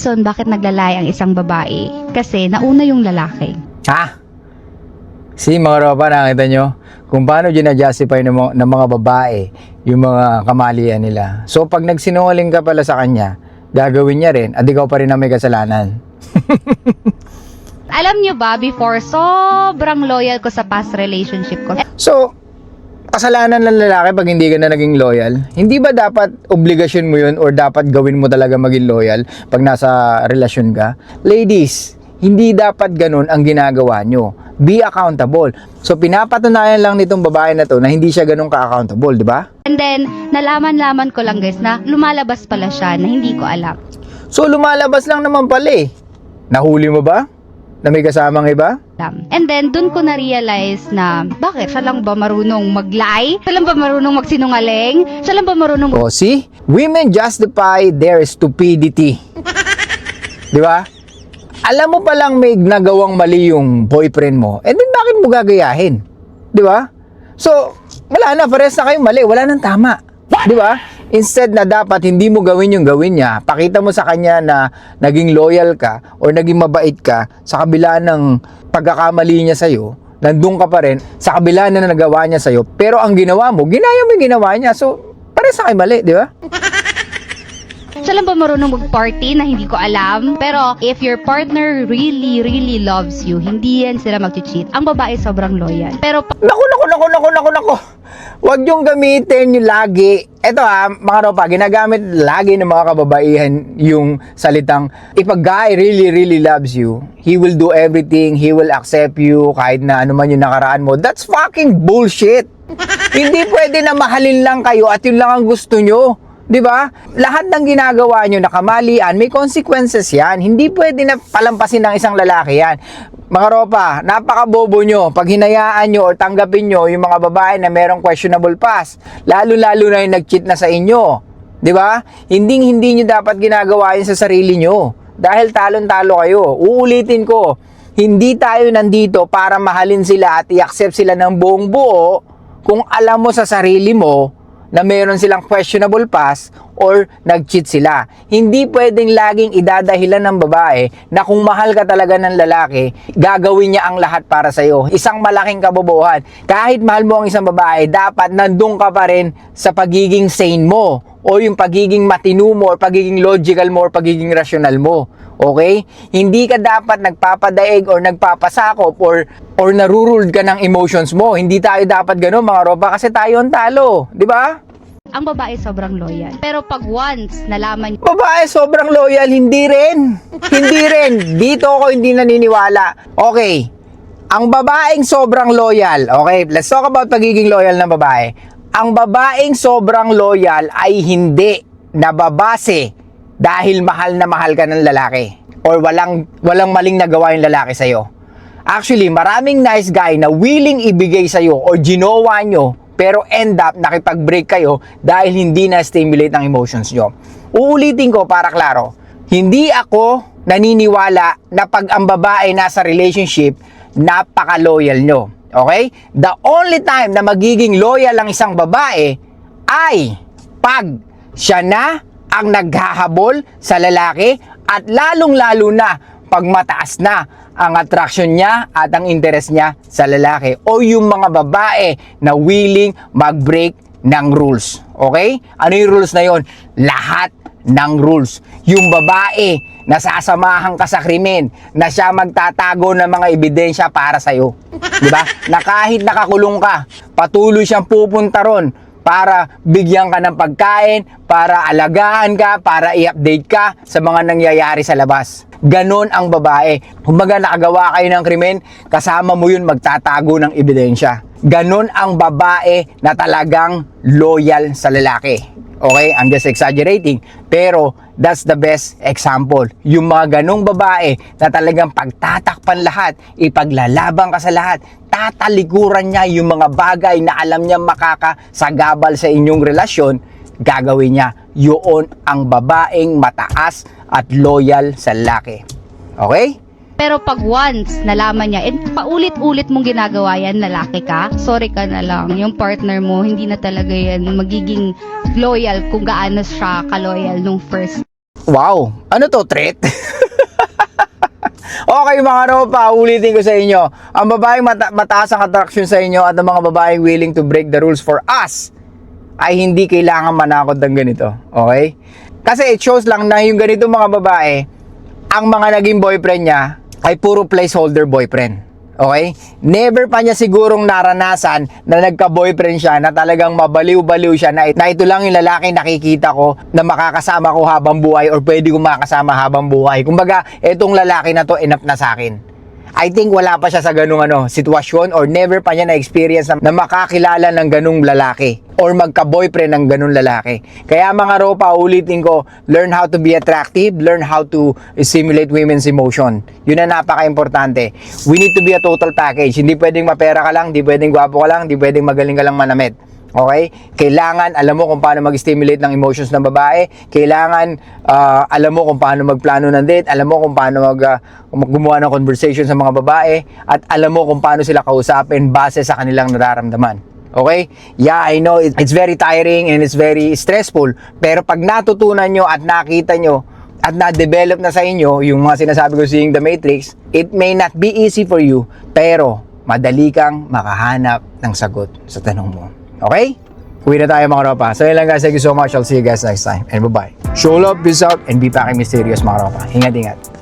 So, bakit naglalay ang isang babae? Kasi nauna yung lalaki. Mga ropa, nakita nyo kung paano ginajustify ng mga babae yung mga kamalian nila. So pag nagsinungaling ka pala sa kanya, gagawin niya rin at ikaw pa rin ang may kasalanan. Alam nyo ba, before, sobrang loyal ko sa past relationship ko. So, kasalanan ng lalaki pag hindi ka na naging loyal? Hindi ba dapat obligasyon mo yun or dapat gawin mo talaga maging loyal pag nasa relasyon ka? Ladies, hindi dapat ganun ang ginagawa nyo. Be accountable. So, pinapatunayan lang nitong babae na to na hindi siya ganun ka-accountable, di ba? And then, nalaman-laman ko lang guys na lumalabas pala siya na hindi ko alam. So, lumalabas lang naman pala eh. Nahuli mo ba? Na may kasamang iba? And then, dun ko na-realize na, bakit? Siya lang ba marunong mag-lie? Siya lang ba marunong magsinungaling? Siya lang ba marunong... Oh, see? Women justify their stupidity. Di ba? Alam mo palang may nagawang mali yung boyfriend mo, and then bakit mo gagayahin? Di ba? So, wala na, pares na kayong mali, wala nang tama. Di ba? Instead na dapat hindi mo gawin yung gawin niya, pakita mo sa kanya na naging loyal ka or naging mabait ka sa kabila ng pagkakamali niya sa'yo, nandun ka pa rin sa kabila na nagawa niya sa'yo, pero ang ginawa mo, ginaya mo yung ginawa niya. So, pares na kayo mali, di ba? Siya lang ba marunong mag-party na hindi ko alam? Pero if your partner really loves you, hindi yan sila mag-cheat. Ang babae sobrang loyal. Pero Naku. Huwag yung gamitin yung lagi. Ito mga ropa, ginagamit lagi ng mga kababaihan yung salitang, if a guy really loves you, he will do everything, he will accept you, kahit na ano man yung nakaraan mo. That's fucking bullshit. Hindi pwede na mahalin lang kayo at yun lang ang gusto nyo. Di ba? Lahat ng ginagawa nyo na kamalian, may consequences yan. Hindi pwede na palampasin ng isang lalaki yan. Mga ropa, napakabobo nyo pag hinayaan nyo o tanggapin nyo yung mga babae na merong questionable past. Lalo-lalo na yung nag-cheat na sa inyo. Di ba? Hindi nyo dapat ginagawa yun sa sarili nyo. Dahil talon-talo kayo. Uulitin ko, hindi tayo nandito para mahalin sila at i-accept sila ng buong buo kung alam mo sa sarili mo na meron silang questionable past or nag-cheat sila. Hindi pwedeng laging idadahilan ng babae na kung mahal ka talaga ng lalaki, gagawin niya ang lahat para sa'yo. Isang malaking kabobohan. Kahit mahal mo ang isang babae, dapat nandun ka pa rin sa pagiging sane mo o yung pagiging matino mo or pagiging logical mo or pagiging rational mo. Okay? Hindi ka dapat nagpapadaig or nagpapasakop or naruruled ka ng emotions mo. Hindi tayo dapat gano'n mga roba kasi tayo ang talo. Di ba? ang babae sobrang loyal. Pero pag once nalaman Babae sobrang loyal, hindi rin. Hindi rin. Dito ako hindi naniniwala. Okay. Ang babaeng sobrang loyal. Okay, let's talk about pagiging loyal ng babae. Ang babaeng sobrang loyal ay hindi nababase dahil mahal na mahal ka ng lalaki or walang maling nagawa yung lalaki sa'yo. Actually, maraming nice guy na willing ibigay sa'yo or ginawa nyo pero end up nakipag-break kayo dahil hindi na-stimulate ang emotions nyo. Uulitin ko para klaro. Hindi ako naniniwala na pag ang babae nasa relationship, napaka-loyal nyo. Okay? The only time na magiging loyal ang isang babae ay pag siya na ang naghahabol sa lalaki at lalong-lalo na pag mataas na ang attraction niya at ang interest niya sa lalaki o yung mga babae na willing mag-break ng rules. Okay? Ano yung rules na yon? Lahat ng rules. Yung babae na sasamahan ka sa krimen, na siya magtatago ng mga ebidensya para sa'yo. Diba? Na kahit nakakulong ka, patuloy siyang pupunta ron para bigyan ka ng pagkain, para alagaan ka, para i-update ka sa mga nangyayari sa labas. Ganon ang babae. Kumbaga nakagawa kayo ng krimen, kasama mo yun magtatago ng ebidensya. Ganon ang babae na talagang loyal sa lalaki. Okay, I'm just exaggerating. Pero that's the best example. Yung mga ganong babae na talagang pagtatakpan lahat, ipaglalaban ka sa lahat, tatalikuran niya yung mga bagay na alam niya makakasagabal sa inyong relasyon, gagawin niya. Yun ang babaeng mataas at loyal sa lalaki. Okay? pero pag once nalaman niya, paulit-ulit mong ginagawa yan, lalaki ka, sorry ka na lang, yung partner mo, hindi na talaga yan magiging loyal kung gaano siya ka-loyal nung first Wow, ano to, threat? Okay mga ropa, ulitin ko sa inyo. Ang babaeng mataas ang attraction sa inyo at ang mga babaeng willing to break the rules for us ay hindi kailangan manakot ng ganito. Okay? Kasi it shows lang na yung ganito mga babae, ang mga naging boyfriend niya ay puro placeholder boyfriend. Okay? Never pa niya sigurong naranasan na nagka-boyfriend siya na talagang mabaliw-baliw siya na ito lang yung lalaki nakikita ko na makakasama ko habang buhay or pwede ko makakasama habang buhay. Kumbaga, etong lalaki na to enough na sa akin. I think wala pa siya sa ganung sitwasyon or never pa niya na-experience na makakilala ng ganung lalaki or magka-boyfriend ng ganung lalaki. Kaya mga ropa, ulitin ko, learn how to be attractive, learn how to simulate women's emotion. Yun ang napaka-importante. We need to be a total package. Hindi pwedeng mapera ka lang, hindi pwedeng gwapo ka lang, hindi pwedeng magaling ka lang manamit. Okay? Kailangan alam mo kung paano mag-stimulate ng emotions ng babae. Kailangan alam mo kung paano magplano ng date. Alam mo kung paano gumawa ng conversation sa mga babae. At alam mo kung paano sila kausapin base sa kanilang nararamdaman. Okay? Yeah, I know it's very tiring and it's very stressful. Pero pag natutunan nyo at nakita nyo at na-develop na sa inyo yung mga sinasabi ko seeing the Matrix, it may not be easy for you, pero madali kang makahanap ng sagot sa tanong mo. Okay? Uwi na tayo mga ropa. So yun lang guys. Thank you so much. I'll see you guys next time. And bye-bye. Show love, peace out, and be packing mysterious mga ropa. Ingat-ingat.